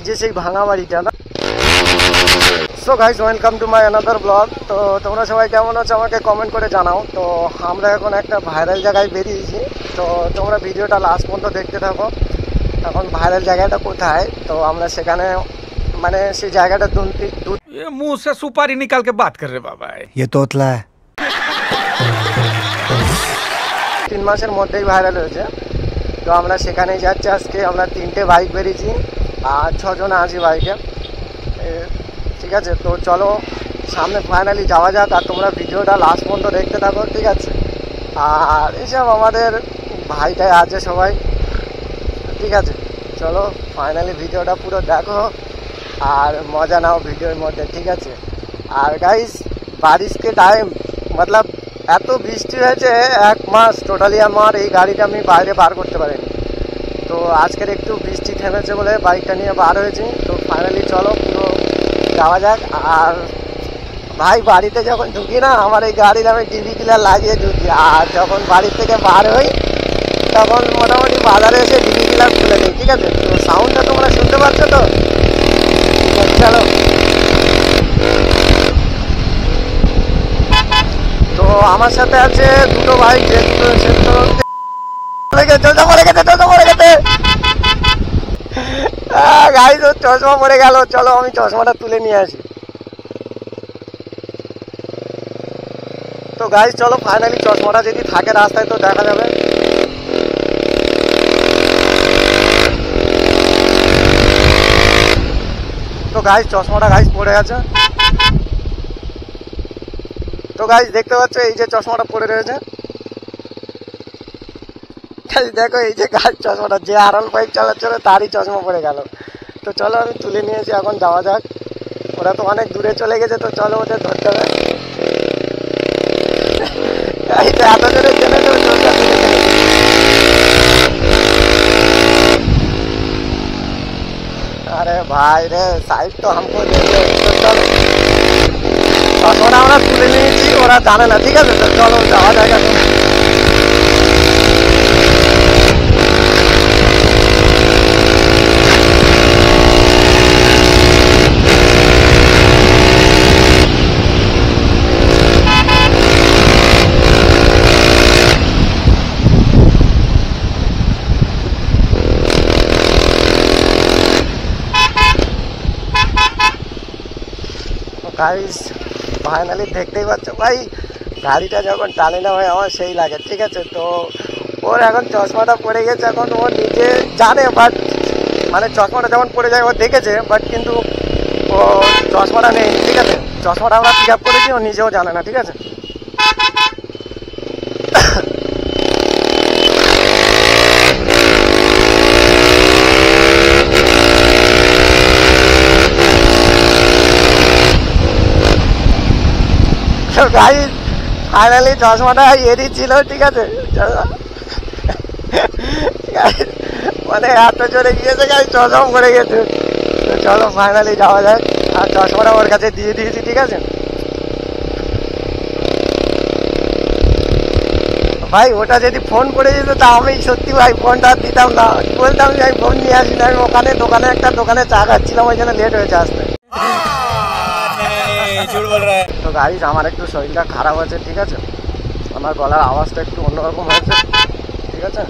যে সেই ভাঙা বাড়িটা না। So guys, welcome to my another blog. তো তোমরা সবাই কেমন আছো আমাকে কমেন্ট করে জানাও। তো আমরা এখন একটা ভাইরাল জায়গায় বেরিয়েছি, তো তোমরা ভিডিওটা লাস্ট পর্যন্ত দেখতে থাকো। এখন ভাইরাল জায়গাটা কোথায়, তো আমরা সেখানে মানে সেই জায়গাটা मुंह से सुपारी निकाल के बात कर रहे बाबा। ये तोतला है। 3 মাসের মধ্যেই ভাইরাল হয়েছে। তো আমরা সেখানেই যাচ্ছি আজকে। আমরা 3টে বাইক বেরিয়েছি আর 6 জন আছি বাইকে, ঠিক আছে। তো চলো সামনে ফাইনালি যাওয়া যাক, আর তোমরা ভিডিওটা লাস্ট পর্যন্ত দেখতে থাকো, ঠিক আছে। আর এইসব আমাদের ভাইটাই আছে সবাই, ঠিক আছে। চলো ফাইনালি ভিডিওটা পুরো দেখো আর মজা নাও ভিডিওর মধ্যে, ঠিক আছে। আর গাইস, বারিশ কে টাইম মতলব এত বৃষ্টি হয়েছে 1 মাস টোটালি আমার এই গাড়িটা আমি বাইরে বার করতে পারিনি। তো আজকের একটু বৃষ্টি থেমেছে বলে বাইকটা নিয়ে বার হয়েছি। তো ফাইনালি চলো পুরো যাওয়া যাক। আর ভাই, বাড়িতে যখন ঢুকি না, আমার এই গাড়ির আমি টিভি কিলার লাগিয়ে ঢুকি, আর যখন বাড়ি থেকে বার হই তখন মোটামুটি বাজারে এসে টিভি কিলার খুলে দিই, ঠিক আছে। তো সাউন্ডটা তোমরা শুনতে পাচ্ছ তো? চলো। তো আমার সাথে আছে দুটো বাইক, যে দুটো গাইস, ওর চশমা পড়ে গেল। চলো আমি চশমাটা তুলে নিয়ে আসি। তো গাইস চলো ফাইনালি, চশমাটা যদি থাকে রাস্তায় তো দেখা যাবে। তো গাইস চশমাটা গাইস পড়ে আছে। তো গাইস দেখতে পাচ্ছ এই যে চশমাটা পড়ে রয়েছে। দেখো এই যে গাইস চশমাটা, যে আরল বাইক চালাচ্ছিল তারই চশমা পড়ে গেল। তো চলো আমি তুলে নিয়েছি, এখন যাওয়া যাক। ওরা তো অনেক দূরে চলে গেছে, তো চলো ওদের ধরতে হবে। এত জোরে চলে যাবে, अरे भाई रे, साइड तो हमको दे दो। तो चलो चश्माটা আমরা তুলে নিয়েছি, ওরা জানে না, ঠিক আছে। তো চলো যাওয়া যাক। গাইস ফাইনালি দেখতেই পাচ্ছ ভাই, গাড়িটা যখন টানে না হয় আমার সেই লাগে, ঠিক আছে। তো ওর এখন চশমাটা পড়ে গেছে, এখন ও নিজে জানে, বাট মানে চশমাটা যখন পড়ে যায় ও দেখেছে, বাট কিন্তু ও চশমাটা নেই, ঠিক আছে। চশমাটা আমরা পিক আপ করেছি, ও নিজেও জানে না, ঠিক আছে। গাইস ফাইনালি চশমাটা এরই ছিল, ঠিক আছে। মানে এত জোরে গিয়েছে গাইস, চশমা পড়ে গেছে। তো চলো ফাইনালি যাওয়া যাক। আর চশমাটা ওর কাছে দিয়ে দিয়েছি, ঠিক আছে। ভাই ওটা যদি ফোন করে যেত তা আমি সত্যি ভাই ফোনটা দিতাম না, বলতাম যে আমি ফোন নিয়ে আসি না, আমি ওখানে একটা দোকানে চা খাচ্ছিলাম, ওই জন্য লেট হয়েছে আসতে। তো গাইস আমার একটু শরীরটা খারাপ আছে, ঠিক আছে। আমার গলার আওয়াজটা একটু অন্যরকম হয়েছে, ঠিক আছে।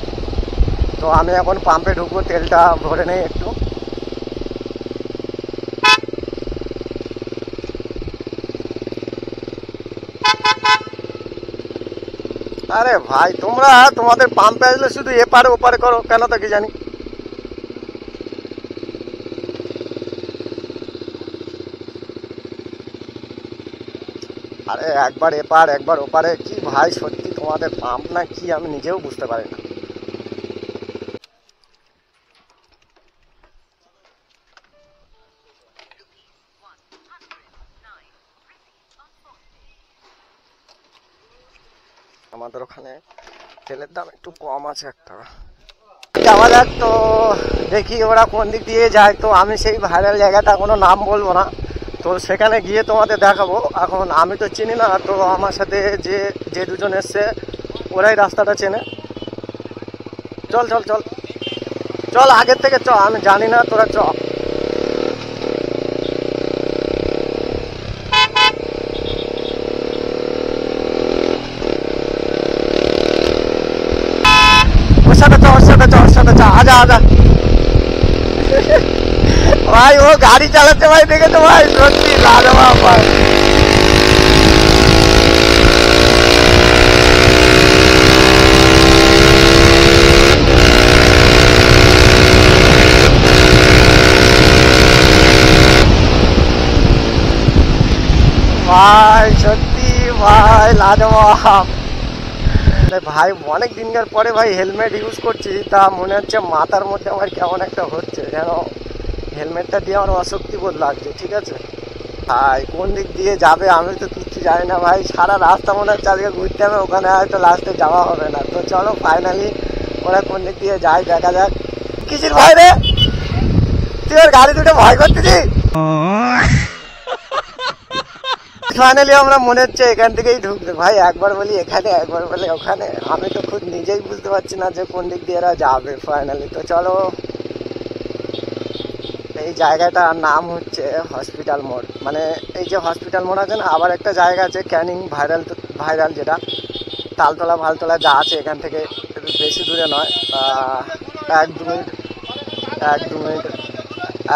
তো আমি এখন পাম্পে ঢুকবো, তেলটা ভরে নেই একটু। আরে ভাই, তোমরা তোমাদের পাম্পে আসলে শুধু এপারে ওপারে করো কেন, তো কি জানি। আরে একবার এপার একবার ওপারে, কি ভাই সত্যি তোমাদের পাম্প না কি আমি নিজেও বুঝতে পারি না। আমাদের ওখানে তেলের দাম একটু কম আছে, 1 টাকা। যাওয়া যাক। তো দেখি ওরা কোন দিক দিয়ে যায়। তো আমি সেই ভাইরাল জায়গাটা কোনো নাম বলবো না, তো সেখানে গিয়ে তোমাদের দেখাবো। এখন আমি তো চিনি না, তো আমার সাথে যে দুজন এসছে ওরাই রাস্তাটা চেনে। চল চল চল চল, আগের থেকে চ, আমি জানি না, তোরা চ। আজা আজা ভাই, ও গাড়ি চালাচ্ছে ভাই, দেখে তো ভাই সত্যি লাজবাব ভাই। ভাই সত্যি ভাই লাজবাব ভাই। অনেক দিনকার পরে ভাই হেলমেট ইউজ করছি, তা মনে হচ্ছে মাথার মধ্যে আমার কেমন একটা হচ্ছে, যেন হেলমেটটা দিয়ে আমার অশক্তি বোধ লাগছে। ঠিক আছে ভাই, কোন দিক দিয়ে যাবে আমি তো কিচ্ছু জানি না ভাই। সারা রাস্তা মনে হচ্ছে আজকে ঘুরতে হবে, ওখানে হয়তো লাস্টে যাওয়া হবে না। তো চলো ফাইনালি ওরা কোন দিক দিয়ে যায় দেখা যাক। কিসির ভাই রে, তুই ওর গাড়ি দুটো ভয় করতেছি। ফাইনালি আমরা মনে হচ্ছে এখান থেকেই ঢুকবে ভাই। একবার বলি এখানে, একবার বলি ওখানে, আমি তো খুব নিজেই বুঝতে পারছি না যে কোন দিক দিয়ে এরা যাবে ফাইনালি। তো চলো, এই জায়গাটার নাম হচ্ছে হসপিটাল মোড়। মানে এই যে হসপিটাল মোড় আছে না, আবার একটা জায়গা আছে ক্যানিং ভাইরাল যেটা তালতলা ভালতলা যা আছে, এখান থেকে বেশি দূরে নয়,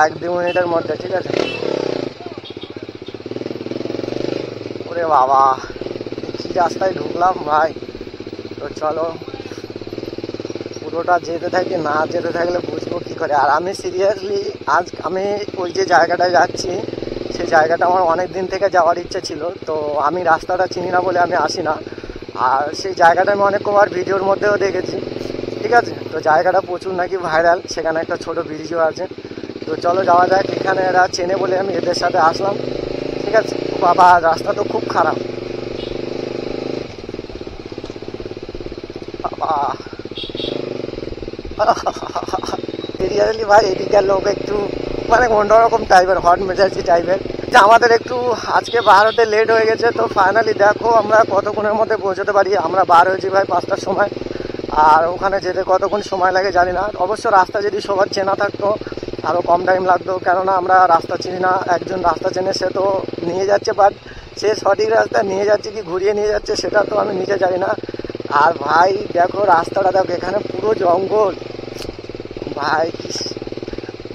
1-2 মিনিটের মধ্যে। ঠিক আছে, ওরে বাবা কি রাস্তায় ঢুকলাম ভাই। তো চলো পুরোটা যেতে থাকি, না যেতে থাকলে বুঝবো কি করে। আর আমি সিরিয়াসলি আজ আমি ওই যে জায়গাটায় যাচ্ছি, সেই জায়গাটা আমার অনেক দিন থেকে যাওয়ার ইচ্ছে ছিল। তো আমি রাস্তাটা চিনি না বলে আমি আসি না। আর সেই জায়গাটা আমি অনেক কবার ভিডিওর মধ্যেও দেখেছি। ঠিক আছে, তো জায়গাটা প্রচুর নাকি ভাইরাল, সেখানে একটা ছোট ব্রিজও আছে। তো চলো যাওয়া যাক। এখানে এরা চেনে বলে আমি এদের সাথে আসলাম। ঠিক আছে বাবা, রাস্তা তো খুব খারাপ বাবা। সিরিয়াসলি ভাই, এদিকের লোক একটু মানে অন্যরকম টাইপের, হট মেজাজি টাইপের। আমাদের একটু আজকে বার হতে লেট হয়ে গেছে। তো ফাইনালি দেখো আমরা কতক্ষণের মধ্যে পৌঁছতে পারি। আমরা বার হয়েছি ভাই 5টার সময়, আর ওখানে যেতে কতক্ষণ সময় লাগে জানি না। অবশ্য রাস্তা যদি সবার চেনা থাকতো আরও কম টাইম লাগতো, কেননা আমরা রাস্তা চিনি না। একজন রাস্তা চেনে, সে তো নিয়ে যাচ্ছে, বাট সে সঠিক রাস্তা নিয়ে যাচ্ছে কি ঘুরিয়ে নিয়ে যাচ্ছে সেটা তো আমি নিজে জানি না। আর ভাই দেখো রাস্তাটা, দেখো এখানে পুরো জঙ্গল ভাই।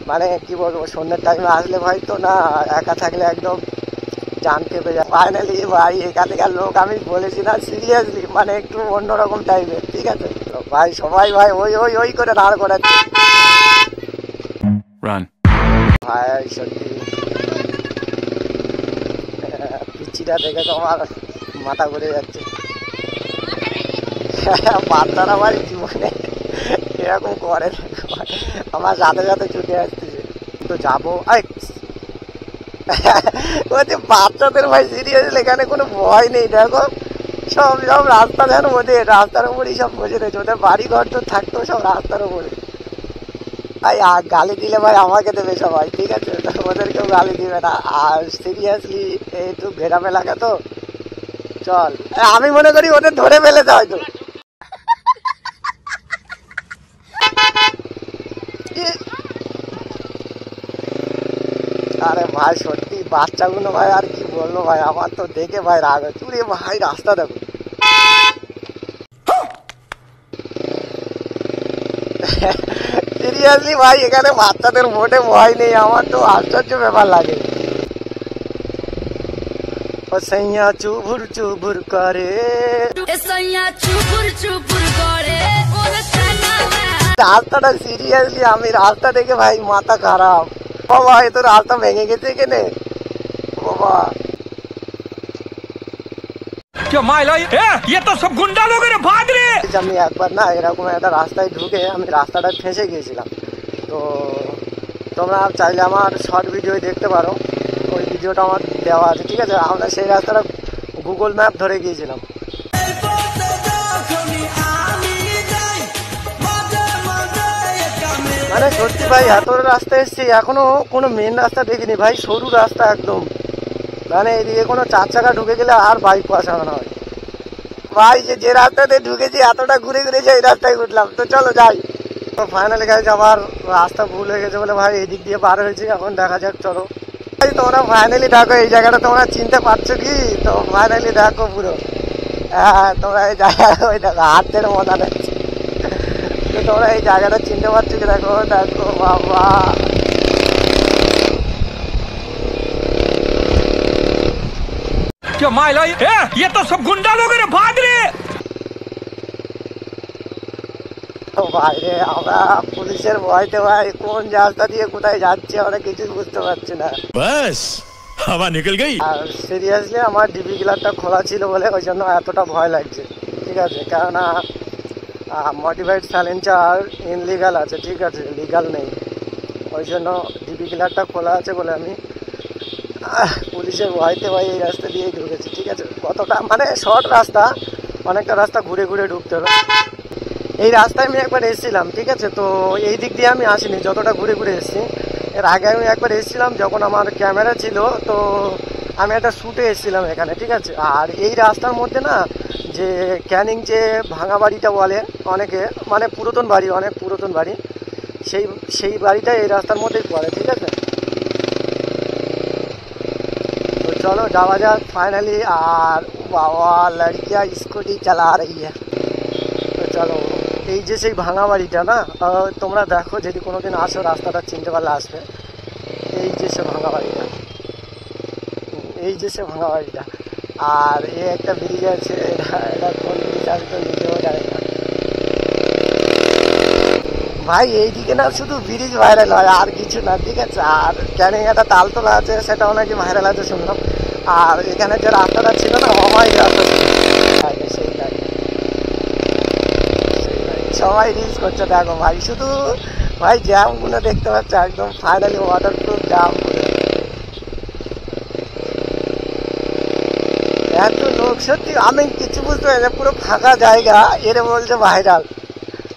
মানে কি বলবো, সন্ধ্যের টাইমে আসলে ভাই তো না, একা থাকলে একদম জান কেঁপে যায়। ফাইনালি ভাই এখানকার লোক আমি বলেছি না, সিরিয়াসলি মানে একটু অন্যরকম টাইপের। ঠিক আছে ভাই, সবাই ভাই ওই ওই ওই করে দাঁড় করাচ্ছে ভাই। সত্যি পিচ্ছিটা দেখে তো আমার মাথা ঘুরে যাচ্ছে। বাচ্চারা ভাই জীবনে এরকম করে, আমার সাথে সাথে ছুটে আসতেছে। তো যাবো বলছি বাচ্চাদের ভাই সিরিয়াসলি এখানে কোনো ভয় নেই। দেখো সব রাস্তা, যেন ওদের রাস্তার উপরেই সব বসে রয়েছে। ওদের বাড়ি ঘর তো থাকতো সব রাস্তার উপরে। ভাই গালি দিলে ভাই আমাকে দেবে সবাই। ঠিক আছে, ওদেরকেও গালি দিবে না। আর সিরিয়াসলি একটু গ্রাম এলাকা তো, চল আমি মনে করি ওদের ধরে ফেলেছে হয়তো। আরে ভাই সত্যি বাচ্চাগুলো ভাই, আর কি বলবো ভাই, আমার তো দেখে ভাই রাগ হচ্ছে। ভাই রাস্তা দেখো, সিরিয়াসলি ভাই এখানে বাচ্চাদের মোটে ভয় নেই। আমার তো আশ্চর্য ব্যাপার লাগে। ও সাইয়া চুবুর চুবুর করে, রাস্তাটা সিরিয়াসলি আমি রাস্তা দেখে ভাই মাথা খারাপ। বাবা এ তো রাস্তা ভেঙে গেছে এখানে বাবা। আমি একবার না এরকম একটা রাস্তায় ঢুকে আমি রাস্তাটা ফেঁসে গিয়েছিলাম। তো তোমরা চাইলে আমার শর্ট ভিডিও দেখতে পারো, ওই ভিডিওটা আমার দেওয়া আছে। ঠিক আছে, আমরা সেই রাস্তাটা গুগল ম্যাপ ধরে গিয়েছিলাম। মানে সত্যি ভাই এত রাস্তা এসছি, এখনো কোনো মেন রাস্তা দেখিনি ভাই, সরু রাস্তা একদম। মানে এদিকে কোনো 4 চাকা ঢুকে গেলে আর বাইক পাস হবে না ভাই। যে রাস্তাতে ঢুকেছি এতটা ঘুরে ঘুরে সেই রাস্তায় উঠলাম। তো চলো যাই। তো ফাইনালি গাইজ আমার রাস্তা ভুল হয়ে গেছে বলে ভাই এই দিক দিয়ে পার হয়েছি। এখন দেখা যাক, চলো তোমরা ফাইনালি দেখো এই জায়গাটা তোমরা চিনতে পারছো কি? তো ফাইনালি দেখো পুরো, হ্যাঁ তোমরা এই জায়গা ওই দেখো হাতের মতো তো তোমরা এই জায়গাটা চিনতে পারছো কি? দেখো দেখো বাবা, क्या माइला ये तो सब गुंडा लोग रे, भाग रे। বাইরে আমরা পুলিশের ভয়তে ভাই কোন রাস্তা দিয়ে কোথায় যাচ্ছি আমরা কিছু বুঝতে পারছি না। बस हवा निकल गई। আর সিরিয়াসলি আমার ডিবি কিলারটা খোলা ছিল বলে ওই জন্য এতটা ভয় লাগছে, ঠিক আছে? কেননা মডিফাইড সাইলেন্সার ইনলিগাল আছে, ঠিক আছে, লিগাল নেই। ওই জন্য ডিবি কিলারটা খোলা আছে বলে আমি পুলিশের ভয়তে ভাই এই রাস্তা দিয়েই ঢুকেছি, ঠিক আছে? কতটা মানে শর্ট রাস্তা, অনেকটা রাস্তা ঘুরে ঘুরে ঢুকতে হবে। এই রাস্তায় আমি একবার এসেছিলাম, ঠিক আছে? তো এই দিক দিয়ে আমি আসিনি, যতটা ঘুরে ঘুরে এসেছি। এর আগে আমি একবার এসেছিলাম যখন আমার ক্যামেরা ছিল, তো আমি একটা শ্যুটে এসেছিলাম এখানে, ঠিক আছে? আর এই রাস্তার মধ্যে না যে ক্যানিং যে ভাঙা বাড়িটা বলে অনেকে, মানে পুরাতন বাড়ি, অনেক পুরাতন বাড়ি, সেই বাড়িটা এই রাস্তার মধ্যেই পড়ে, ঠিক আছে? তো চলো যাওয়া যাক ফাইনালি। আর বাবা লড়কিয়া স্কুটি চালা রही है। তো চলো, এই যে সেই ভাঙা বাড়িটা না, তোমরা দেখো যদি কোনোদিন আসো রাস্তাটা চিনতে পারলে আসবে। এই যে সে ভাঙা বাড়িটা, এই যে সে ভাঙা বাড়িটা। আর এই একটা ব্রিজ আছে, এটা কোন ব্রিজ আমি তো নিজেও জানি না ভাই। এইদিকে না শুধু ব্রিজ ভাইরাল হয় আর কিছু না, ঠিক আছে? আর ক্যানিং একটা তালতলা আছে, সেটাও নাকি ভাইরাল আছে শুনলাম। আর এখানে যে রাস্তাটা ছিল না, অমায়িক রাস্তা ছিল, সেইটাই সবাই রিলস করছে। দেখো ভাই, শুধু ভাই জ্যামগুলো দেখতে পাচ্ছ, একদম ফাইনালি ওয়াটারপ্রুফ জ্যাম। এত লোক, সত্যি আমি কিছু বুঝতে পারি না, পুরো ফাঁকা জায়গা, এর বলছে ভাইরাল।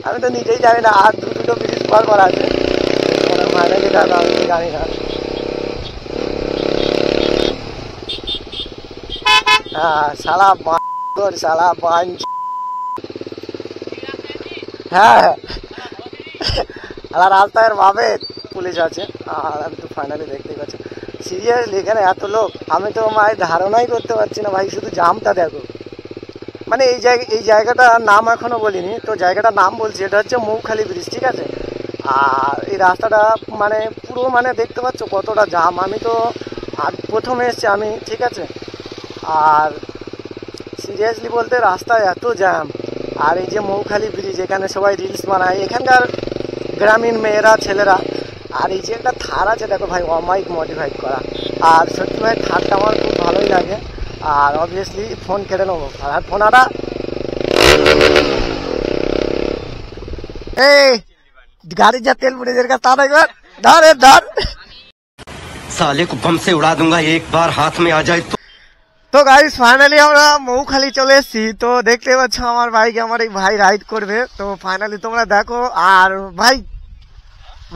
আমি তো নিজেই জানি না, আর দুটো ব্রিজ পর আছে, ফাইনালি দাদা আমি তো জানি না। হ্যাঁ শালা শালা বাঞ্চ, হ্যাঁ আর রাস্তায় ভাবে পুলিশ আছে। আর আমি তো ফাইনালি দেখতেই পাচ্ছি, সিরিয়াসলি এখানে এত লোক আমি তো মায়ের ধারণাই করতে পারছি না ভাই। শুধু জামটা দেখো, মানে এই জায়গাটার নাম এখনো বলিনি, তো জায়গাটার নাম বলছি, এটা হচ্ছে মৌখালি ব্রিজ, ঠিক আছে? আর এই রাস্তাটা মানে পুরো মানে দেখতে পাচ্ছ কতটা জাম। আমি তো আর প্রথমে এসছি আমি, ঠিক আছে? আর সিরিয়াসলি বলতে রাস্তায় এত জ্যাম। আর এই যে মৌখালি ব্রিজ, এখানে সবাই রিলস বানায়, এখানকার গ্রামীণ মেয়েরা ছেলেরা। আর এই যে একটা থার আছে দেখো ভাই, অমাইক মডিফাইড করা। আর সত্যি ভাই থারটা আমার খুব ভালোই লাগে। আর অবভিয়াসলি ফোন কেটে নেবো, আর ফোনাটা এই গাড়ির যা তেল পুড়ে का तार একবার ধর ধর साले को बम से उड़ा दूंगा एक बार हाथ में आ जाए तो। তো গাইস ফাইনালি আমরা মৌখালি চলে এসেছি। তো দেখতে পাচ্ছ আমার বাইকে আমার এই ভাই রাইড করবে। তো ফাইনালি তোমরা দেখো। আর ভাই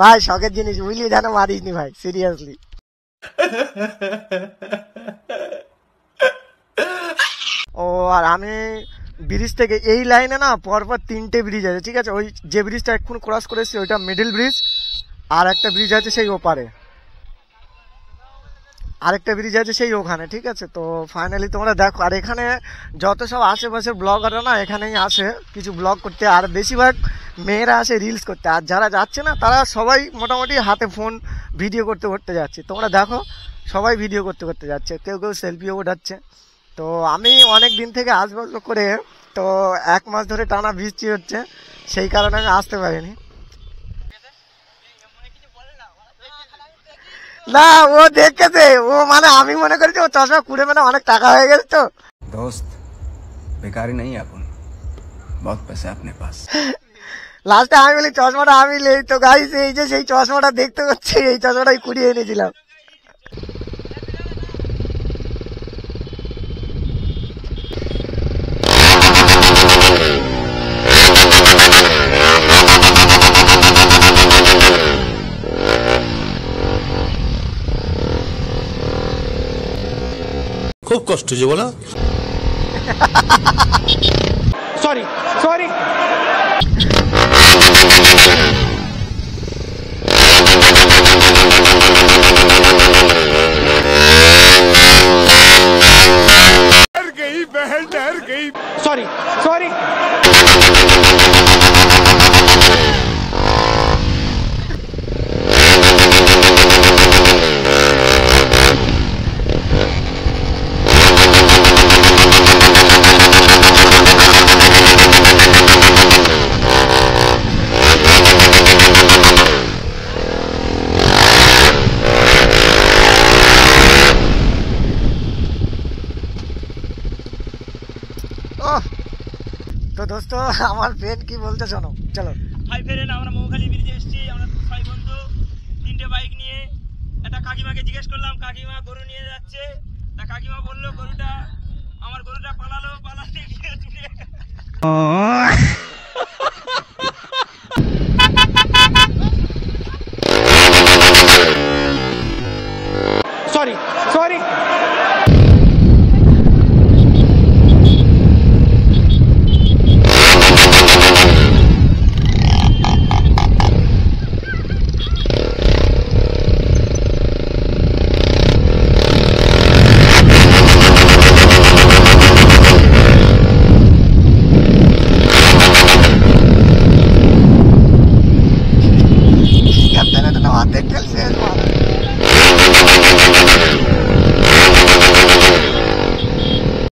ভাই শখের জিনিস বুঝলি, যেন মারিসনি ভাই, সিরিয়াসলি। ও আর আমি ব্রিজ থেকে এই লাইনে না পরপর 3টে ব্রিজ আছে, ঠিক আছে? ওই যে ব্রিজটা এখন ক্রস করেছি ওইটা মিডল ব্রিজ, আর একটা ব্রিজ আছে সেই ওপারে, আরেকটা ব্রিজ আছে সেই ওখানে, ঠিক আছে? তো ফাইনালি তোমরা দেখো। আর এখানে যত সব আশেপাশের ব্লগাররা না এখানেই আসে কিছু ব্লগ করতে, আর বেশিরভাগ মেয়েরা আসে রিলস করতে। আর যারা যাচ্ছে না তারা সবাই মোটামুটি হাতে ফোন ভিডিও করতে করতে যাচ্ছে। তোমরা দেখো সবাই ভিডিও করতে করতে যাচ্ছে, কেউ কেউ সেলফিও ওঠাচ্ছে। তো আমি অনেক দিন থেকে আসবো করে, তো 1 মাস ধরে টানা বৃষ্টি হচ্ছে, সেই কারণে আমি আসতে পারিনি। না ও দেখেছে, ও মানে আমি মনে করেছি ও চশমা কুড়ে মানে অনেক টাকা হয়ে গেছে। তো दोस्त बेकारी नहीं है अपन, बहुत पैसे अपने पास। লাস্টে আমি বলি চশমাটা আমি নেই। তো গাইস এই যে সেই চশমাটা দেখতে পাচ্ছি, এই চশমাটাই কুড়িয়ে এনেছিলাম। खूब कष्ट जो बोला। Sorry sorry. डर गई बहन, डर गई। Sorry sorry. তো আমার ফ্রেন্ড কি বলতে শোনো, চলো। হাই ফ্রেন্ড, আমরা মৌখালি ব্রিজে এসেছি, আমরা 6 বন্ধু, 3টে বাইক নিয়ে। একটা কাকিমাকে জিজ্ঞেস করলাম, কাকিমা গরু নিয়ে যাচ্ছে। তা কাকিমা বললো আমার গরুটা পালাতে গিয়ে